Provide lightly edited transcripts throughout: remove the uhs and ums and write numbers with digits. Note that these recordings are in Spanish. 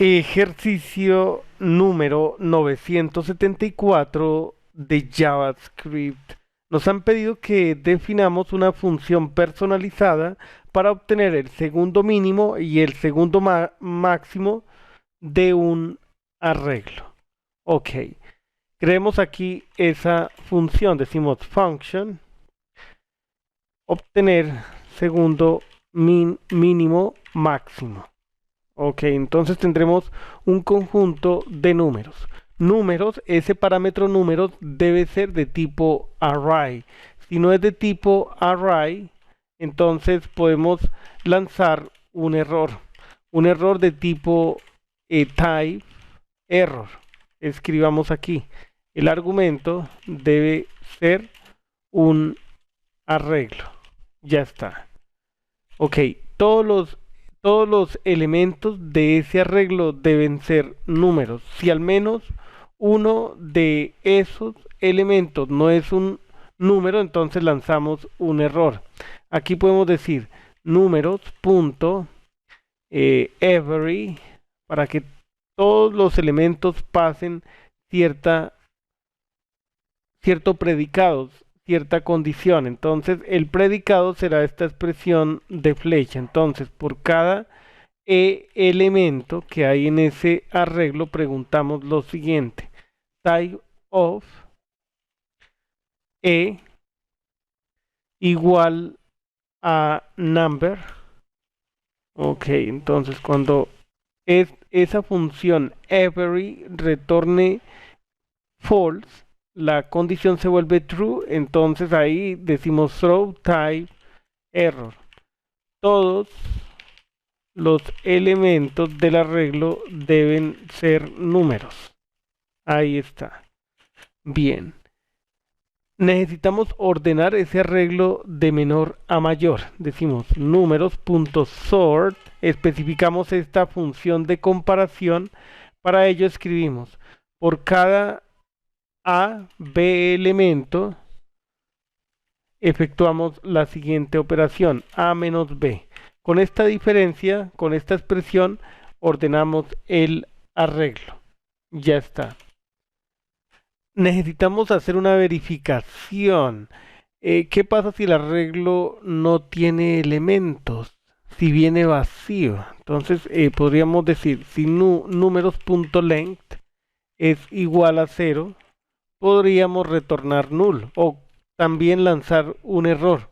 Ejercicio número 974 de JavaScript. Nos han pedido que definamos una función personalizada para obtener el segundo mínimo y el segundo máximo de un arreglo. Ok, creemos aquí esa función, decimos function, obtener segundo mínimo máximo. Ok, entonces tendremos un conjunto de números. Números, ese parámetro números debe ser de tipo array. Si no es de tipo array, entonces podemos lanzar un error. Un error de tipo type error. Escribamos aquí. El argumento debe ser un arreglo. Ya está. Ok, todos los elementos de ese arreglo deben ser números. Si al menos uno de esos elementos no es un número, entonces lanzamos un error. Aquí podemos decir números punto every para que todos los elementos pasen cierto predicado, cierta condición. Entonces el predicado será esta expresión de flecha. Entonces por cada elemento que hay en ese arreglo preguntamos lo siguiente: type of e igual a number. Ok, entonces cuando esa función every retorne false, la condición se vuelve true, entonces ahí decimos throw type error. Todos los elementos del arreglo deben ser números. Ahí está. Bien. Necesitamos ordenar ese arreglo de menor a mayor. Decimos números.sort, especificamos esta función de comparación. Para ello escribimos por cada A, B elemento, efectuamos la siguiente operación, A menos B. Con esta diferencia, con esta expresión, ordenamos el arreglo. Ya está. Necesitamos hacer una verificación. ¿Qué pasa si el arreglo no tiene elementos? Si viene vacío. Entonces podríamos decir, si números.length es igual a 0, podríamos retornar null o también lanzar un error.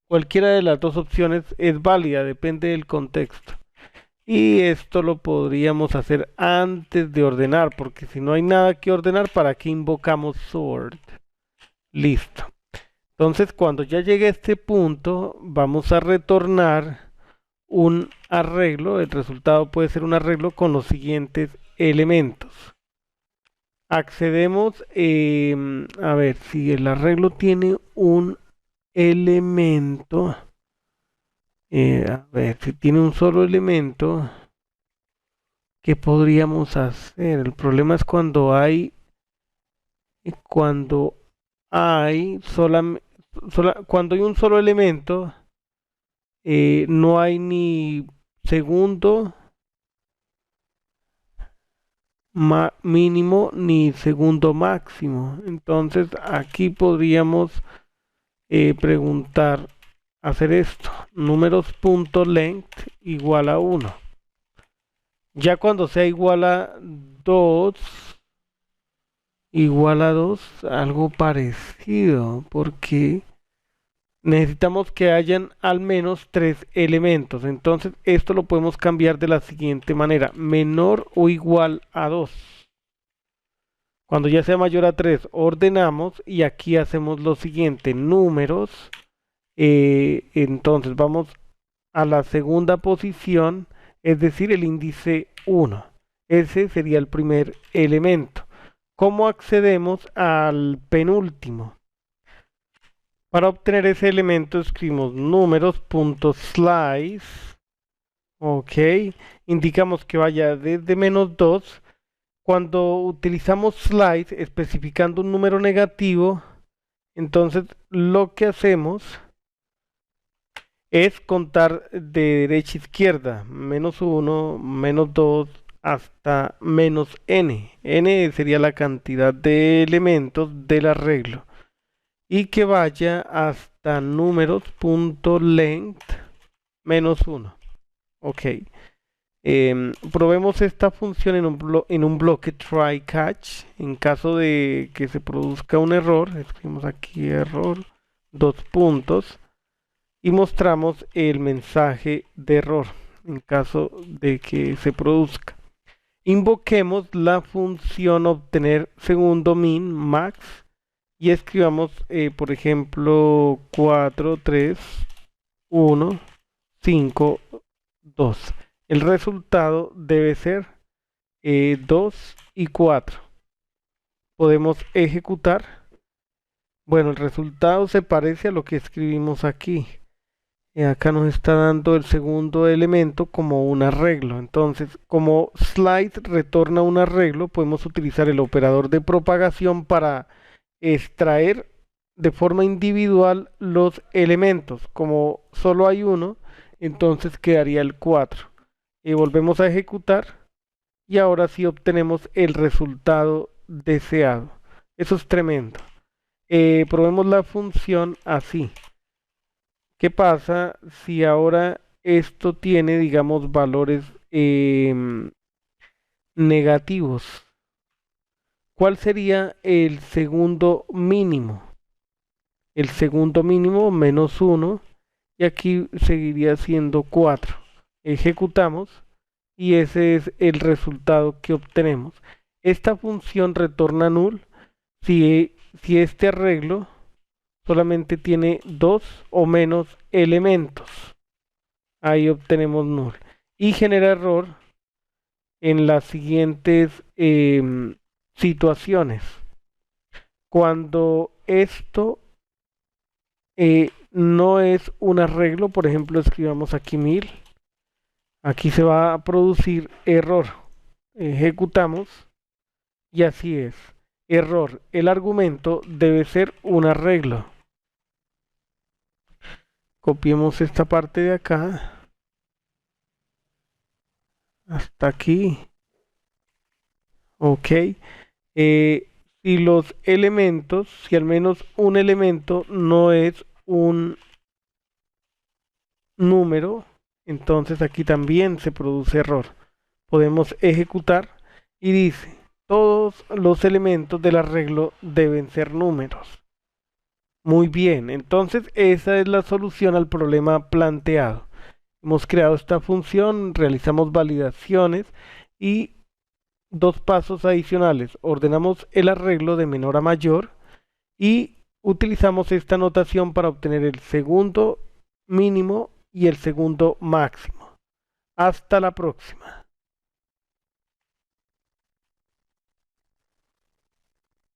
Cualquiera de las dos opciones es válida, depende del contexto. Y esto lo podríamos hacer antes de ordenar, porque si no hay nada que ordenar, ¿para qué invocamos sort? Listo. Entonces, cuando ya llegue a este punto, vamos a retornar un arreglo. El resultado puede ser un arreglo con los siguientes elementos. Accedemos, a ver, si el arreglo tiene un elemento, a ver, si tiene un solo elemento, ¿qué podríamos hacer? El problema es cuando hay cuando hay un solo elemento, no hay ni segundo mínimo ni segundo máximo. Entonces aquí podríamos preguntar, hacer esto, números.length igual a 1. Ya cuando sea igual a 2, algo parecido, porque necesitamos que hayan al menos 3 elementos. Entonces esto lo podemos cambiar de la siguiente manera: menor o igual a 2. Cuando ya sea mayor a 3 ordenamos y aquí hacemos lo siguiente: números. Entonces vamos a la segunda posición, es decir, el índice 1. Ese sería el primer elemento. ¿Cómo accedemos al penúltimo? Para obtener ese elemento escribimos números.slice. Ok, indicamos que vaya desde menos 2. Cuando utilizamos slice especificando un número negativo, entonces lo que hacemos es contar de derecha a izquierda: menos 1, menos 2, hasta menos n. N sería la cantidad de elementos del arreglo. Y que vaya hasta números.length menos 1. Ok. Probemos esta función en un bloque try catch. En caso de que se produzca un error, escribimos aquí error, dos puntos, y mostramos el mensaje de error en caso de que se produzca. Invoquemos la función obtener segundo min max y escribamos, por ejemplo, 4, 3, 1, 5, 2. El resultado debe ser 2 y 4. Podemos ejecutar. Bueno, el resultado se parece a lo que escribimos aquí. Acá nos está dando el segundo elemento como un arreglo. Entonces, como slide retorna un arreglo, podemos utilizar el operador de propagación para extraer de forma individual los elementos. Como solo hay uno, entonces quedaría el 4. Y volvemos a ejecutar y ahora sí obtenemos el resultado deseado. Eso es tremendo. Probemos la función así. ¿Qué pasa si ahora esto tiene, digamos, valores negativos? ¿Cuál sería el segundo mínimo? El segundo mínimo menos 1 y aquí seguiría siendo 4. Ejecutamos y ese es el resultado que obtenemos. Esta función retorna null si este arreglo solamente tiene 2 o menos elementos. Ahí obtenemos null. Y genera error en las siguientes situaciones. Cuando esto no es un arreglo, por ejemplo, escribamos aquí 1000. Aquí se va a producir error. Ejecutamos y así es. Error. El argumento debe ser un arreglo. Copiemos esta parte de acá. Hasta aquí. Ok. Si los elementos, si al menos un elemento no es un número, entonces aquí también se produce error. Podemos ejecutar y dice, todos los elementos del arreglo deben ser números. Muy bien, entonces esa es la solución al problema planteado. Hemos creado esta función, realizamos validaciones y dos pasos adicionales. Ordenamos el arreglo de menor a mayor y utilizamos esta notación para obtener el segundo mínimo y el segundo máximo. Hasta la próxima.